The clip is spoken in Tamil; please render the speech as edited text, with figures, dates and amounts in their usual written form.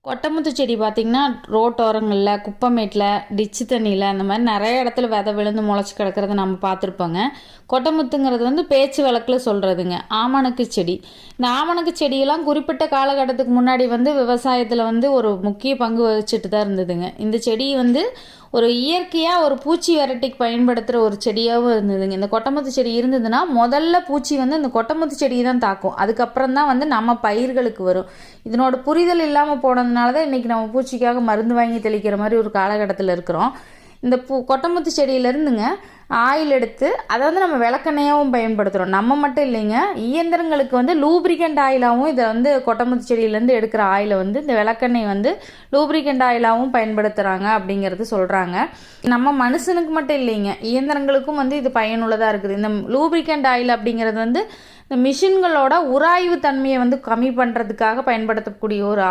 கொட்டமுத்து செடி பார்த்திங்கன்னா ரோட்டோரங்களில், குப்பைமேட்டில், டிச்சு தண்ணியில் அந்த மாதிரி நிறைய இடத்துல விதை விழுந்து முளைச்சி கிடக்கிறத நம்ம பார்த்துருப்போங்க. கொட்டமுத்துங்கிறது பேச்சு வழக்கில் சொல்கிறதுங்க. ஆமணக்கு செடி. இந்த ஆமணக்கு செடியெல்லாம் குறிப்பிட்ட காலகட்டத்துக்கு முன்னாடி விவசாயத்தில் ஒரு முக்கிய பங்கு வகிச்சிட்டு தான் இருந்ததுங்க. இந்த செடி ஒரு இயற்கையாக ஒரு பூச்சி விரட்டிக்கு பயன்படுத்துகிற ஒரு செடியாகவும் இருந்ததுங்க. இந்த கொட்டமுத்து செடி இருந்ததுன்னா முதல்ல பூச்சி இந்த கொட்டமுத்து செடியை தான் தாக்கும். அதுக்கப்புறம் தான் நம்ம பயிர்களுக்கு வரும். இதனோட புரிதல் இல்லாமல் போனதுனால தான் இன்றைக்கி நம்ம பூச்சிக்காக மருந்து வாங்கி தெளிக்கிற மாதிரி ஒரு காலகட்டத்தில் இருக்கிறோம். இந்த கொட்டமுத்து செடியிலேருந்துங்க ஆயில் எடுத்து அதை நம்ம விளக்கெண்ணையாகவும் பயன்படுத்துகிறோம். நம்ம மட்டும் இல்லைங்க, இயந்திரங்களுக்கு லூப்ரிகண்ட் ஆயிலாகவும் இதை கொட்டமுத்து செடியிலேருந்து எடுக்கிற ஆயிலை இந்த விளக்கெண்ணெய் லூப்ரிகண்ட் ஆயிலாகவும் பயன்படுத்துகிறாங்க அப்படிங்கிறது சொல்கிறாங்க. நம்ம மனுஷனுக்கு மட்டும் இல்லைங்க, இயந்திரங்களுக்கும் இது பயனுள்ளதாக இருக்குது. இந்த லூப்ரிகண்ட் ஆயில் அப்படிங்கிறது இந்த மிஷின்களோட உராய்வு தன்மையை கம்மி பண்ணுறதுக்காக பயன்படுத்தக்கூடிய ஒரு